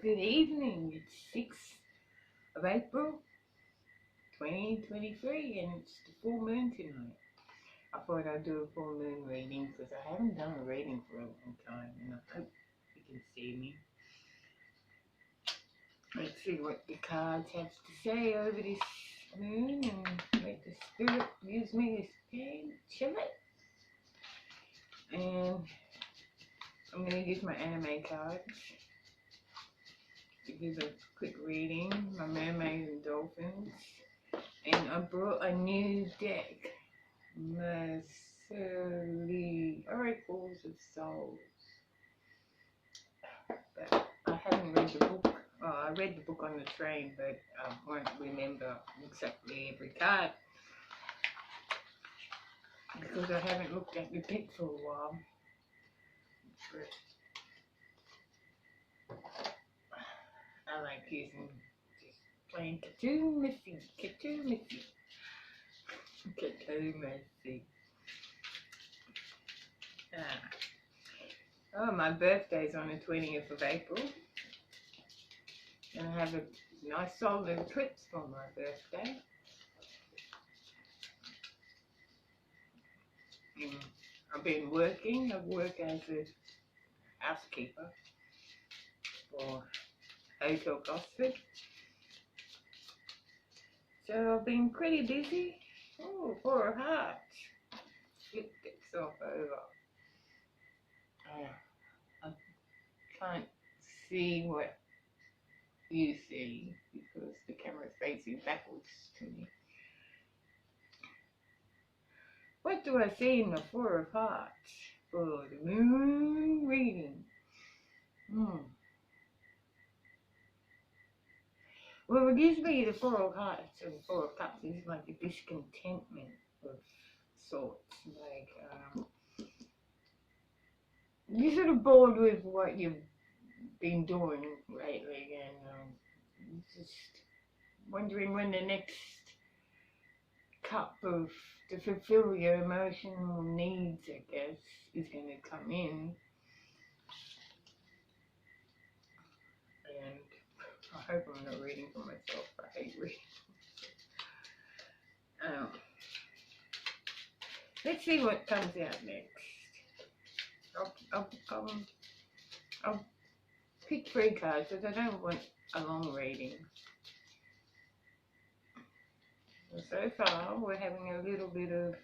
Good evening. It's 6th of April 2023 and it's the full moon tonight. I thought I'd do a full moon reading because I haven't done a reading for a long time and I hope you can see me. Let's see what the cards have to say over this moon and let the spirit use me to chill it. And I'm going to use my anime cards to give a quick reading, my mermaids and dolphins. And I brought a new deck, Mercilli Oracles of Souls. But I haven't read the book. Oh, I read the book on the train, but I won't remember exactly every card because I haven't looked at the deck for a while. But I like using just plain Cthulhu Mythic. Oh, my birthday's on the 20th of April. And I have a nice solar eclipse for my birthday. I've been working. I work as a housekeeper for Hotel Gosford. So I've been pretty busy. Oh, Four of Hearts. Flip itself over. I can't see what you see because the camera is facing backwards to me. What do I see in the Four of Hearts for the moon reading? Well, it gives me the Four of Hearts and Four of Cups is like a discontentment of sorts. Like, you're sort of bored with what you've been doing lately and just wondering when the next cup of to fulfill your emotional needs, I guess, is going to come in. And I hope I'm not reading for myself. I hate reading. Let's see what comes out next. I'll pick 3 cards because I don't want a long reading. So far, we're having a little bit of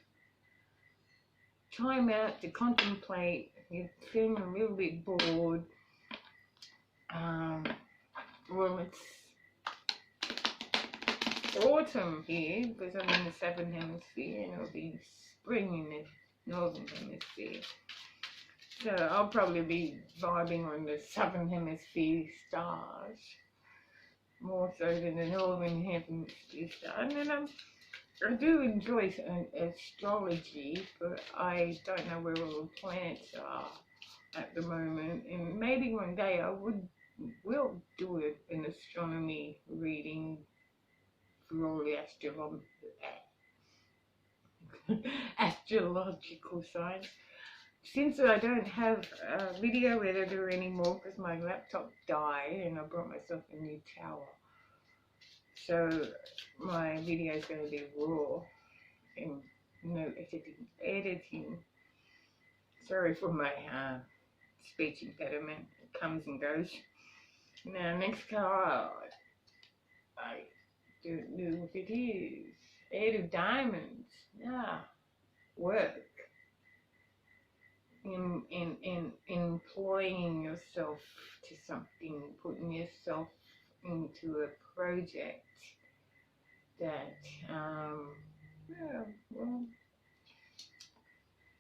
time out to contemplate. You're feeling a little bit bored. Well, it's autumn here because I'm in the southern hemisphere and it'll be spring in the northern hemisphere. So I'll probably be vibing on the southern hemisphere stars more so than the northern hemisphere stars. And I do enjoy astrology, but I don't know where all the planets are at the moment. And maybe one day I will do an astronomy reading for all the astrological signs. Since I don't have a video editor anymore because my laptop died and I brought myself a new tower, so my video is going to be raw and no editing. Sorry for my speech impediment. It comes and goes. Now, next card. I don't know what it is. 8 of Diamonds. Yeah. Work. In employing yourself to something, putting yourself into a project that, yeah, well,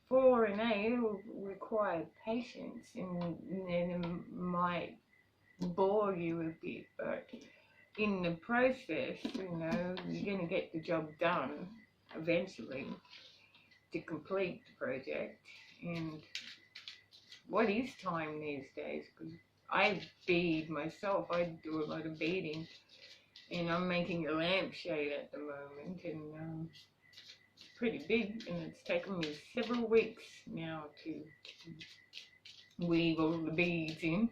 4 and 8 will require patience and it might bore you a bit, but in the process, you know, you're going to get the job done eventually to complete the project. And what is time these days? Because I bead myself, I do a lot of beading, and I'm making a lampshade at the moment, and it's pretty big, and it's taken me several weeks now to weave all the beads in.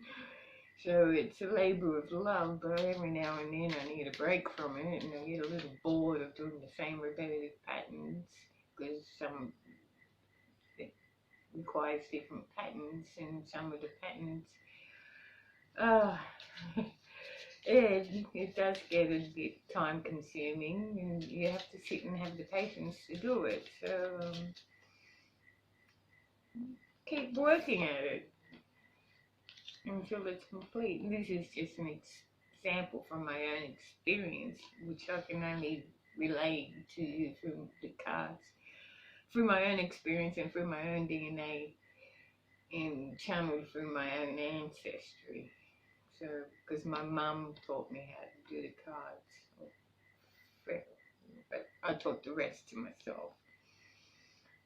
So it's a labour of love, but every now and then I need a break from it, and I get a little bored of doing the same repetitive patterns, because some it requires different patterns, and some of the patterns, uh, it does get a bit time consuming, and you have to sit and have the patience to do it. So keep working at it until it's complete. This is just an example from my own experience, which I can only relate to you through the cards, through my own experience and through my own DNA, and channeled through my own ancestry. So, because my mum taught me how to do the cards, but I taught the rest to myself.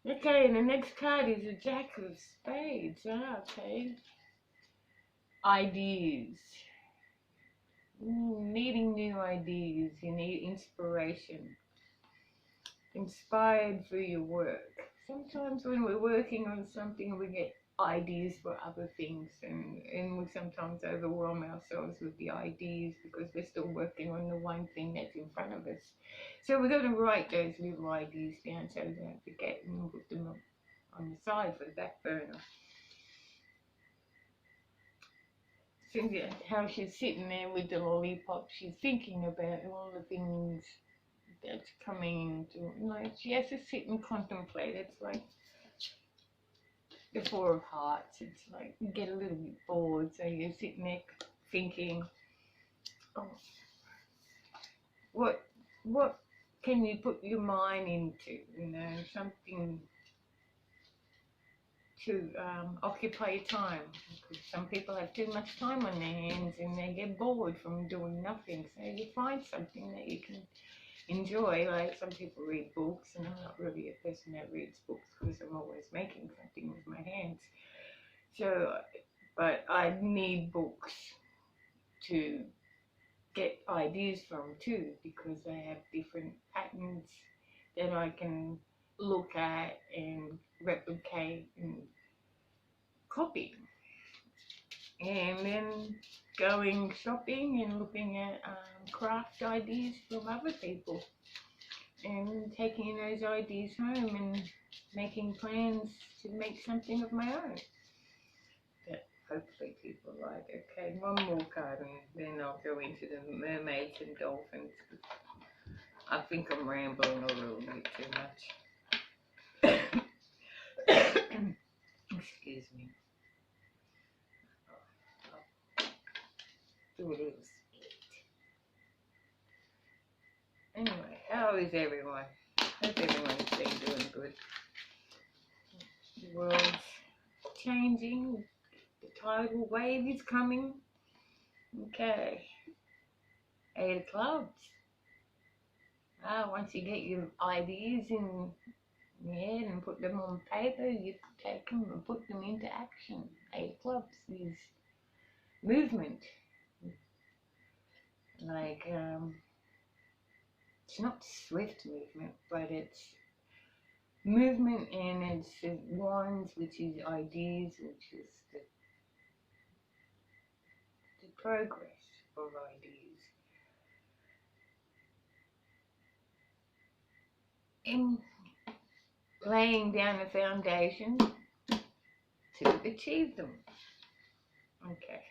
Okay, and the next card is a Jack of Spades. Okay. Ideas. Needing new ideas. You need inspiration. Inspired through your work. Sometimes when we're working on something, we get ideas for other things, and we sometimes overwhelm ourselves with the ideas because we're still working on the one thing that's in front of us. So we've got to write those little ideas down so we don't forget, and put them on the side for the back burner. Cynthia, how she's sitting there with the lollipop, she's thinking about all the things that's coming into, she has to sit and contemplate. It's like the Four of Hearts. It's like you get a little bit bored, so you're sitting there thinking, oh, what can you put your mind into? Something to occupy your time. Because some people have too much time on their hands and they get bored from doing nothing. So you find something that you can enjoy. Like some people read books, and I'm not really a person that reads books because I'm always making something with my hands. So, but I need books to get ideas from too, because they have different patterns that I can look at and replicate and copy. And then going shopping and looking at craft ideas from other people and taking those ideas home and making plans to make something of my own that hopefully people like. Okay, one more card and then I'll go into the mermaids and dolphins. I think I'm rambling a little bit too much. Excuse me. Do a little split. Anyway, how is everyone? Hope everyone's been doing good. The world's changing. The tidal wave is coming. Okay. 8 of Clubs. Once you get your ideas in your head and put them on paper, you take them and put them into action. 8 of Clubs is movement. Like, it's not swift movement, but it's movement, and it's wands, which is ideas, which is the progress of ideas. And laying down the foundation to achieve them. Okay.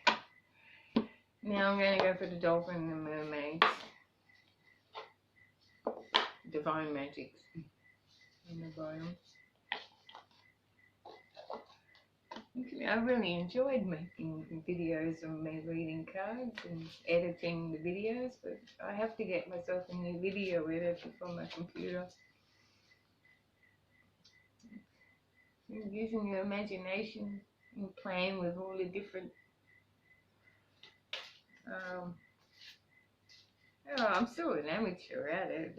Now I'm going to go for the dolphin and the mermaids. Divine Magics on the bottom. Okay, I really enjoyed making videos of me reading cards and editing the videos, but I have to get myself a new video editor for my computer. And using your imagination and playing with all the different I'm still an amateur at it.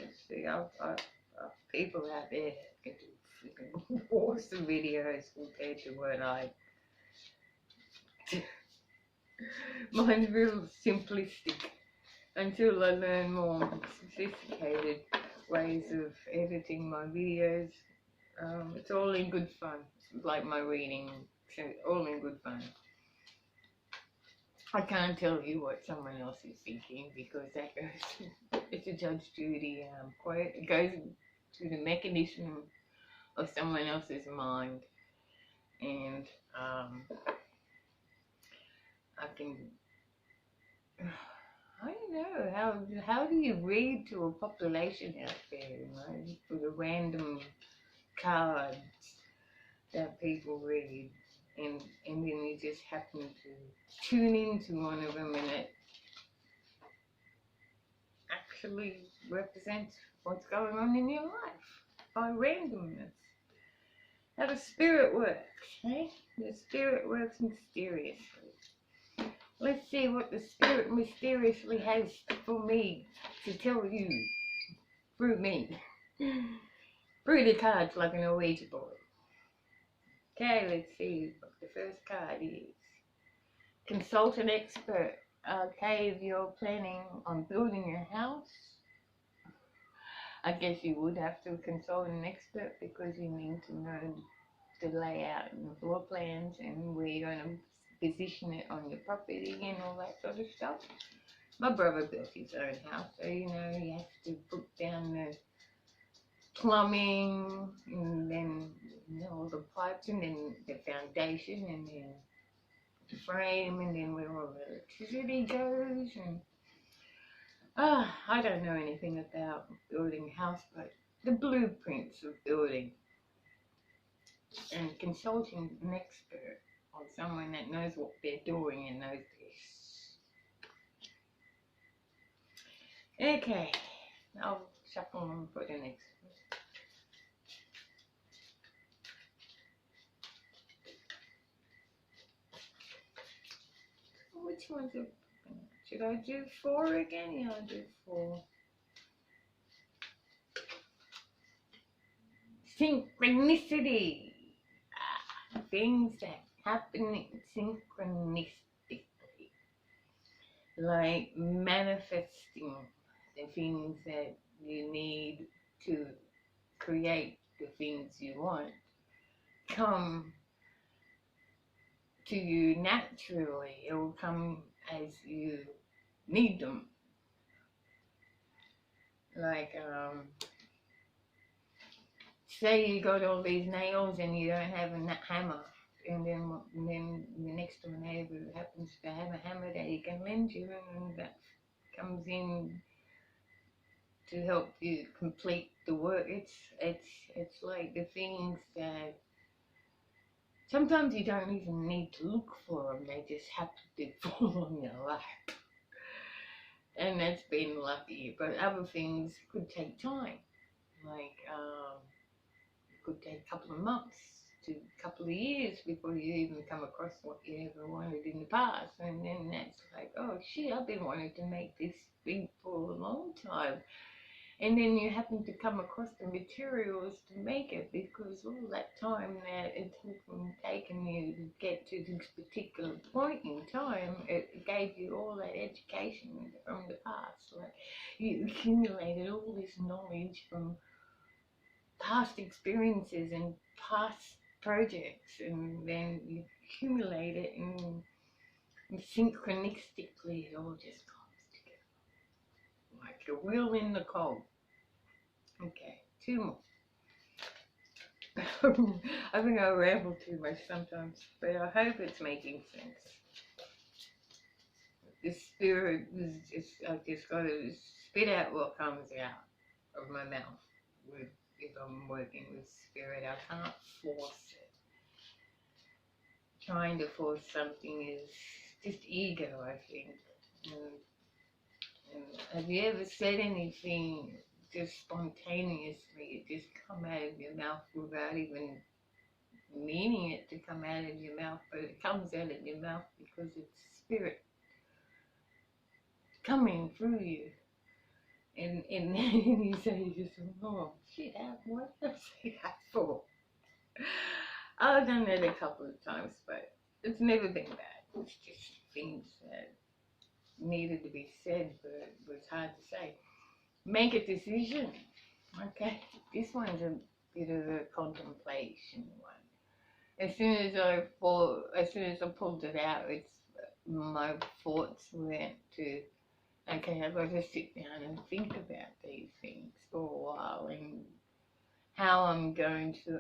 People out there can do freaking awesome videos compared to what I do. Mine's real simplistic until I learn more sophisticated ways of editing my videos. It's all in good fun, like my reading, all in good fun. I can't tell you what someone else is thinking because that goes, it's a Judge Judy quote. It goes to the mechanism of someone else's mind, and I can, I don't know, how do you read to a population out there, you know, for the random cards that people read, and then you just happen to tune into one of them and it actually represents what's going on in your life by randomness. How the spirit works, eh? The spirit works mysteriously. Let's see what the spirit mysteriously has for me to tell you through me. Through the cards like an Ouija board. Okay, let's see what the first card is. Consult an expert. Okay, if you're planning on building a house, I guess you would have to consult an expert because you need to know the layout and the floor plans and where you're going to position it on your property and all that sort of stuff. My brother built his own house, so you know he has to put down the plumbing and then all the pipes and then the foundation and then the frame and then where all the electricity goes and I don't know anything about building a house, but the blueprints of building and consulting an expert or someone that knows what they're doing and knows this. Okay, I'll shuffle and put the next one. Which one's a... Should I do 4 again? Yeah, I'll do 4. Synchronicity. Things that happen synchronistically. Like manifesting the things that you need to create the things you want come to you naturally. It will come as you need them. Like, say you got all these nails and you don't have a hammer, and then the next door neighbour happens to have a hammer that he can lend you, and that comes in to help you complete the work. It's like the things that sometimes you don't even need to look for them, they just happen to fall on your lap. And that's been lucky, but other things could take time. Like, it could take a couple of months to a couple of years before you even come across what you ever wanted in the past. And then that's like, oh shit, I've been wanting to make this thing for a long time. And then you happen to come across the materials to make it because all that time that it's taken you to get to this particular point in time, it gave you all that education from the past. Like you accumulated all this knowledge from past experiences and past projects, and then you accumulate it and synchronistically it all just comes together. Like the wheel in the cog. Okay, 2 more. I think I ramble too much sometimes, but I hope it's making sense. The spirit is just, I've just got to spit out what comes out of my mouth if I'm working with spirit. I can't force it. Trying to force something is just ego, I think. And have you ever said anything just spontaneously, it just come out of your mouth without even meaning it to come out of your mouth, but it comes out of your mouth because it's spirit coming through you. And then you say just, oh shit, what did I say that for? I've done it a couple of times, but it's never been bad. It's just things that needed to be said, but it was hard to say. Make a decision. Okay, this one's a bit of a contemplation one. As soon as I pulled it out, my thoughts went to, okay, I've got to sit down and think about these things for a while and how I'm going to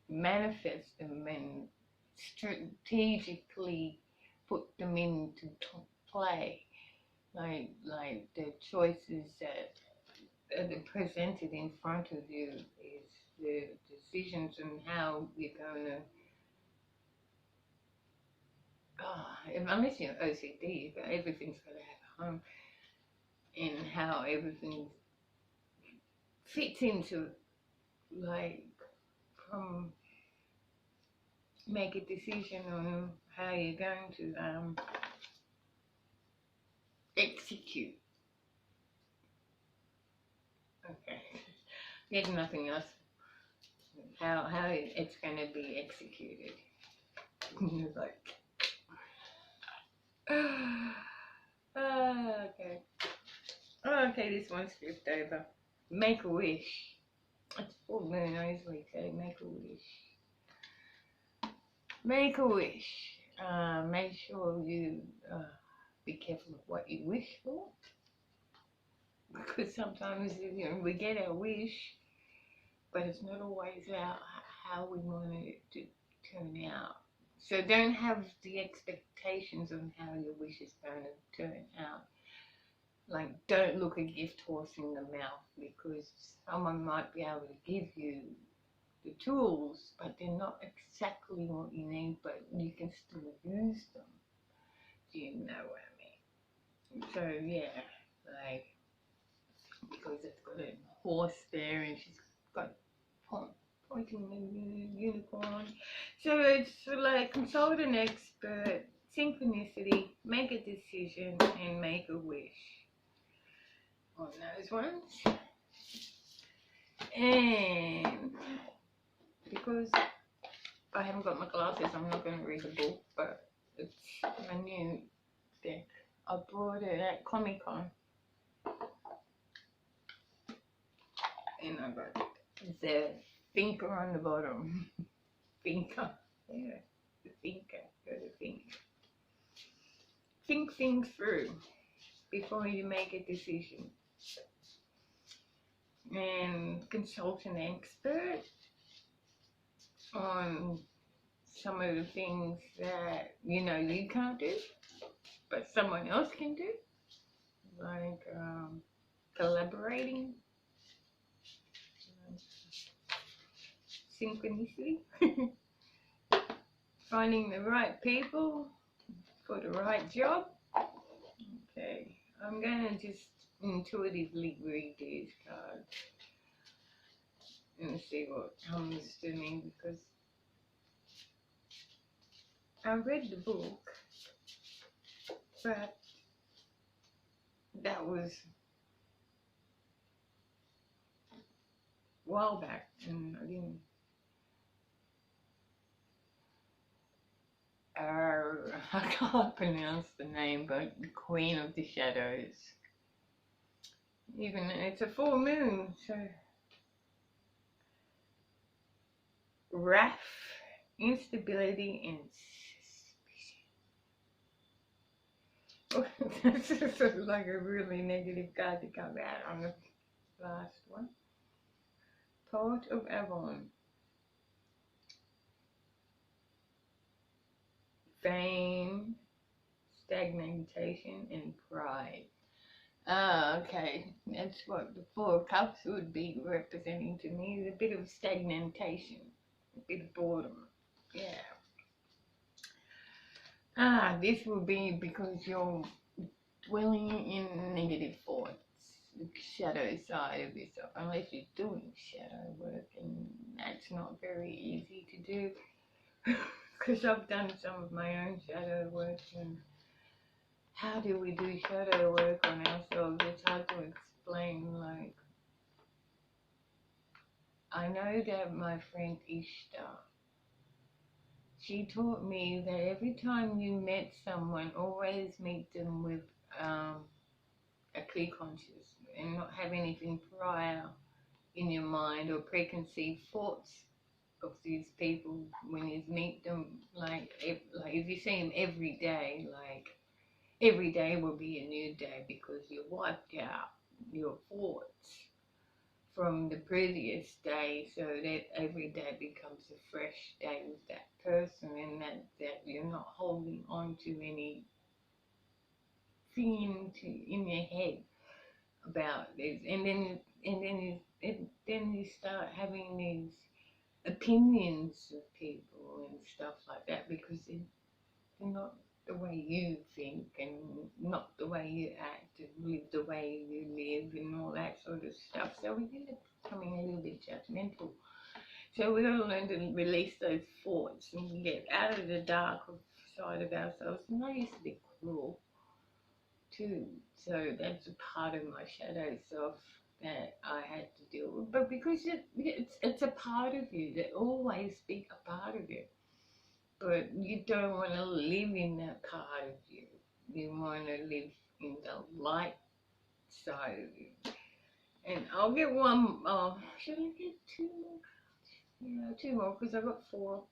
manifest them and strategically put them into play, like the choices that are presented in front of you is the decisions and how you're going to. Unless you're OCD, but everything's got to have a home, and how everything fits into, like, from make a decision on how you're going to execute. Okay, there's nothing else. How it's going to be executed. Like, okay. Okay, this one's flipped over. Make a wish. It's full moon. I usually say make a wish. Make a wish. Make sure you be careful of what you wish for, because sometimes we get our wish, but it's not always how we want it to turn out. So don't have the expectations of how your wish is going to turn out. Like, don't look a gift horse in the mouth, because someone might be able to give you the tools, but they're not exactly what you need, but you can still use them. Do you know what I mean? So yeah, like, because it's got a horse there and she's got pointing the unicorn. So it's like consult an expert, synchronicity, make a decision, and make a wish on those ones. And because I haven't got my glasses, I'm not going to read the book, but it's my new deck. I bought it at Comic Con, and I got the thinker on the bottom. Thinker, yeah, the thinker, go to think. Think things through before you make a decision, and consult an expert on some of the things that you can't do, but someone else can do, like collaborating, synchronicity, finding the right people for the right job. Okay, I'm gonna just intuitively read these cards and see what comes to me, because I read the book, but that was a while back, and I didn't. I can't pronounce the name, but the Queen of the Shadows. Even it's a full moon, so wrath, instability, and suspicion. This is like a really negative card to come out on the last one. Poet of Avalon. Fame, stagnation, and pride. Ah, okay. That's what the Four of Cups would be representing to me. A bit of stagnation, a bit of boredom. Yeah. This will be because you're dwelling in negative thoughts, the shadow side of yourself, unless you're doing shadow work, and that's not very easy to do, because I've done some of my own shadow work, and how do we do shadow work on ourselves? It's hard to explain. Like, I know that my friend Ishtar, she taught me that every time you met someone, always meet them with a clear conscious and not have anything prior in your mind or preconceived thoughts of these people when you meet them. Like if you see them every day, like every day will be a new day because you wiped out your thoughts from the previous day, so that every day becomes a fresh day with that person, and that you're not holding on to any thing in your head about this, and then you start having these opinions of people and stuff like that because they're not the way you think and not the way you act and live the way you live and all that sort of stuff. So we end up becoming a little bit judgmental. So we got to learn to release those thoughts and get out of the dark side of ourselves. And I used to be cruel too. So that's a part of my shadow self that I had to deal with. But because it's a part of you, that always be a part of you. But you don't want to live in that part of you. You want to live in the light side of you. And I'll get one. Should I get two more? Yeah, two more because I got four.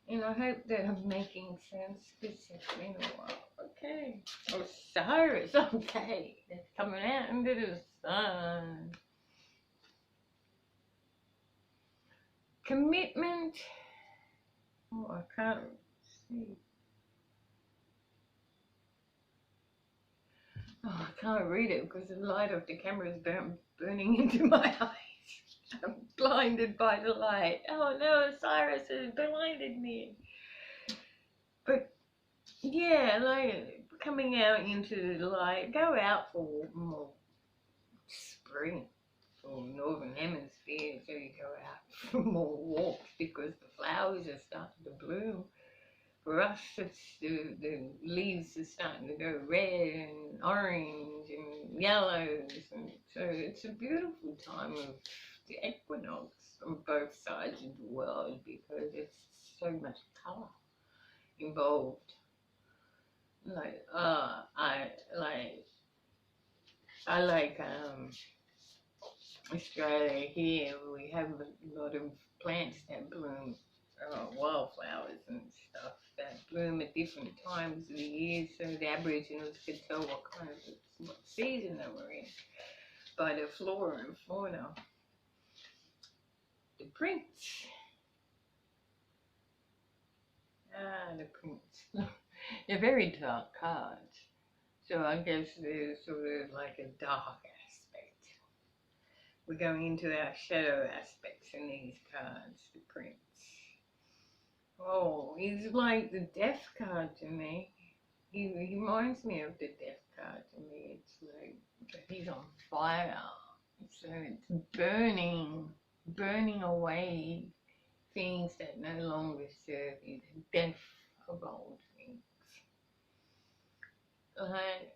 And I hope that I'm making sense because it's been a while. Okay. Osiris. Okay. It's coming out into the sun. Commitment. Oh, I can't see. Oh, I can't read it because the light of the camera is burning into my eyes. I'm blinded by the light. Oh no, Cyrus has blinded me. But yeah, like coming out into the light, go out for more spring or northern hemisphere, so you go out for more walks because the flowers are starting to bloom. For us, it's the leaves are starting to go red and orange and yellows, and so it's a beautiful time of the equinox on both sides of the world because it's so much colour involved. Like I like Australia here. We have a lot of plants that bloom, wildflowers and stuff that bloom at different times of the year, so the Aboriginals could tell what season they were in by the flora and fauna. The prints. The prints. They're very dark cards, so I guess there's sort of like a dark aspect. We're going into our shadow aspects in these cards, the prints. Oh, he's like the death card to me. He reminds me of the death card to me. It's like he's on fire. So it's burning away things that no longer serve you, the death of old things. Like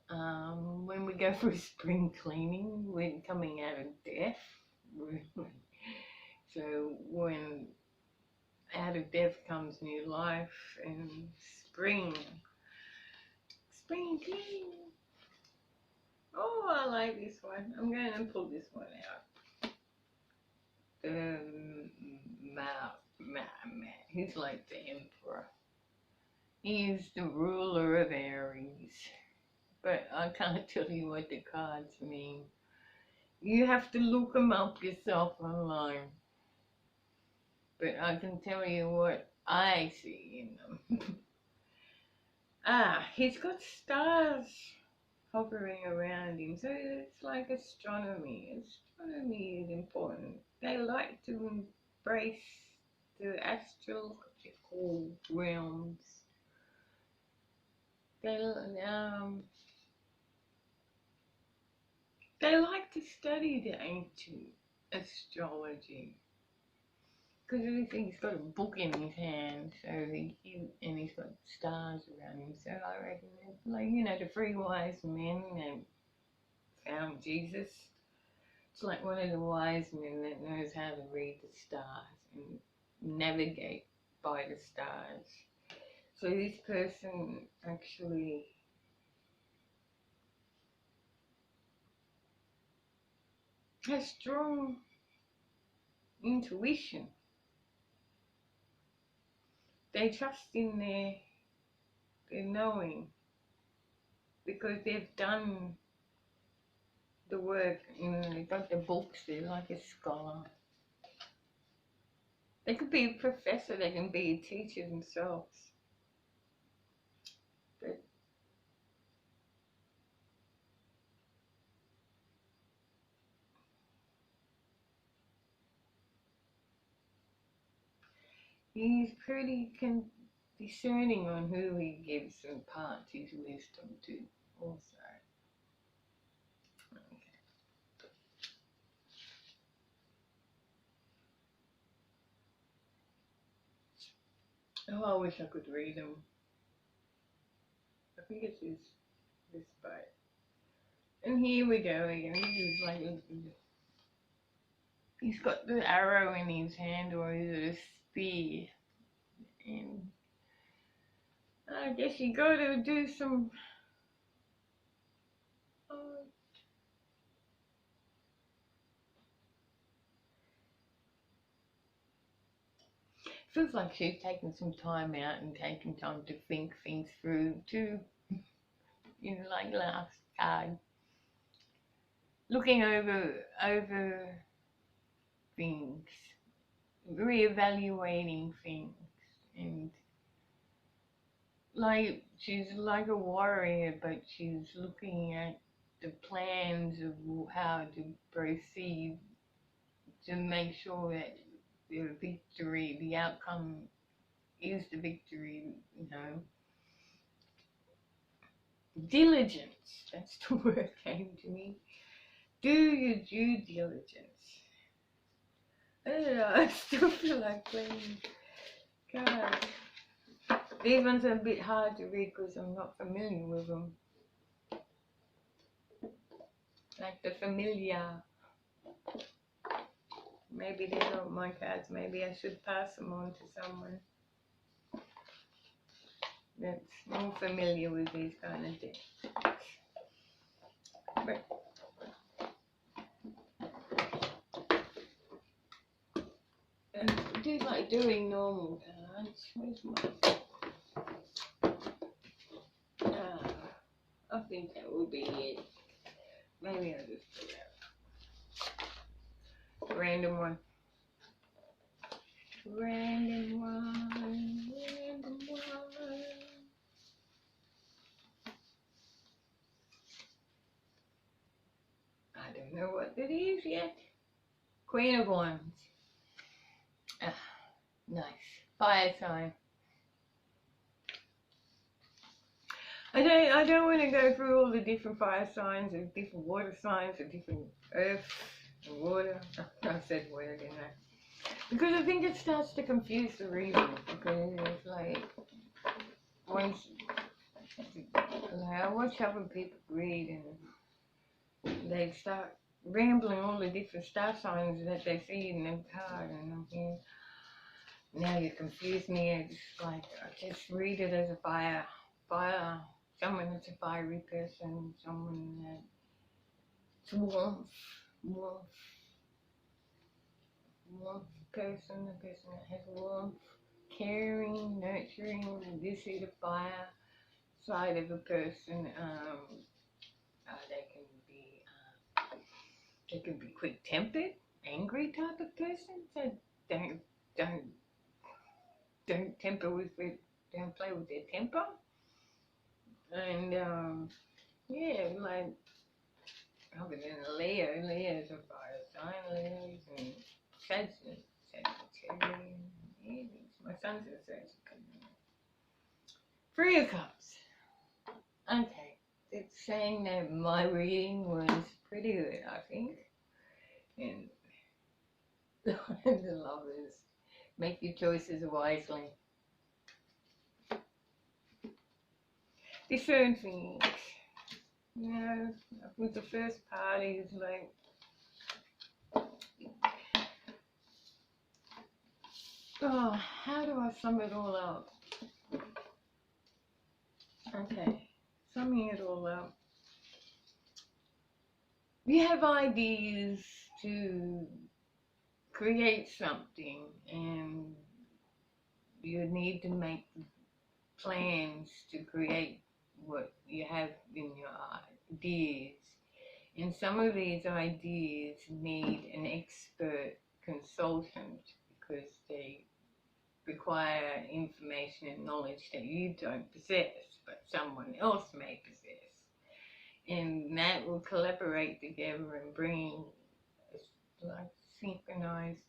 when we go for a spring cleaning, we're coming out of death. So when out of death comes new life and spring clean. Oh, I like this one. I'm going to pull this one out. He's like the emperor. He's the ruler of Aries. But I can't tell you what the cards mean. You have to look them up yourself online. But I can tell you what I see in them. He's got stars hovering around him, so it's like astronomy. Astronomy is important. They like to embrace the astrological realms. They like to study the ancient astrology. Because he's got a book in his hand, so and he's got stars around him. So I reckon it's like, the three wise men that found Jesus. It's like one of the wise men that knows how to read the stars and navigate by the stars. So this person actually has strong intuition. they trust in their knowing, because they've done the work, they've got the books, they're like a scholar. They could be a professor, they can be a teacher themselves. But he's pretty discerning on who he gives and imparts his wisdom to also. Oh, I wish I could read them. I think it's this part. And here we go again. This is like he's got the arrow in his hand, or is it a spear? And I guess you got to do some. Feels like she's taken some time out and taken time to think things through too. Like last card, looking over things, reevaluating things, and like she's like a warrior, but she's looking at the plans of how to proceed to make sure that the victory, the outcome is the victory, Diligence, that's the word came to me. Do your due diligence. I don't know, I still feel like playing cards. These ones are a bit hard to read because I'm not familiar with them. Like the familiar. Maybe they're not my cards. Maybe I should pass them on to someone that's more familiar with these kind of things. But and I do like doing normal cards. Where's my... I think that will be it. Maybe I'll just put that. Random one. Random one. Random one. I don't know what it is yet. Queen of Wands. Ah, nice. Fire sign. I don't want to go through all the different fire signs and different water signs and different earth and water. I said water, didn't I? Because I think it starts to confuse the reading. Because it's like once I watch other people read and they start rambling all the different star signs that they see in their card, and I'm thinking, now you confuse me. It's like I just read it as a fire. Someone that's a fiery person, someone that's warmth person, a person that has warmth, caring, nurturing. This is the fire side of a person. They can be quick-tempered, angry type of person. So don't play with their temper. And yeah, like other than Leo's a fire sign, Leo's and Sagittarius. My son's a Sagittarius. 3 of Cups. Okay, it's saying that my reading was pretty good, I think. And the Lovers, make your choices wisely. Discern things. With the first party, it's like how do I sum it all up? Okay, summing it all up. We have ideas to create something, and you need to make plans to create what you have in your ideas. And some of these ideas need an expert consultant because they require information and knowledge that you don't possess, but someone else may possess. And that will collaborate together and bring like synchronized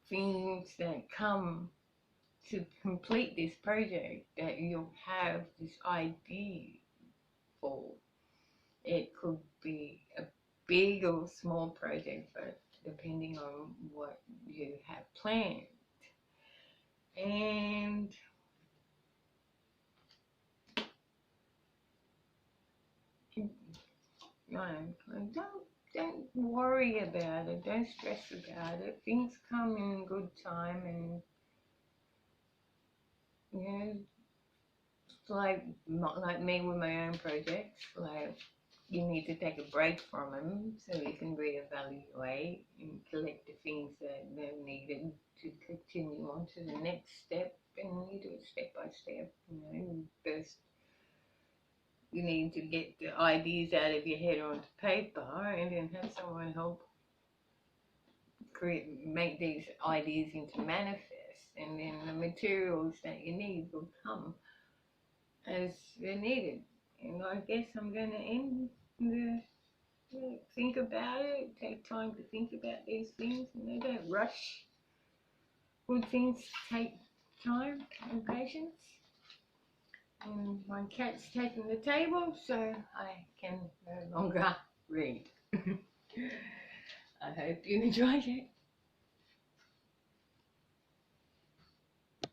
things that come to complete this project that you'll have this idea for. It could be a big or small project, but depending on what you have planned. And don't worry about it. Don't stress about it. Things come in good time, and you know, it's like not like me with my own projects. Like you need to take a break from them so you can reevaluate and collect the things that are needed to continue on to the next step. And you do it step by step. You know, first you need to get the ideas out of your head onto paper, and then have someone help make these ideas into manifest, and then the materials that you need will come as they're needed. And I guess I'm going to end the think about it, take time to think about these things, and they don't rush. Good things take time and patience. And my cat's taking the table, so I can no longer read. I hope you enjoyed it.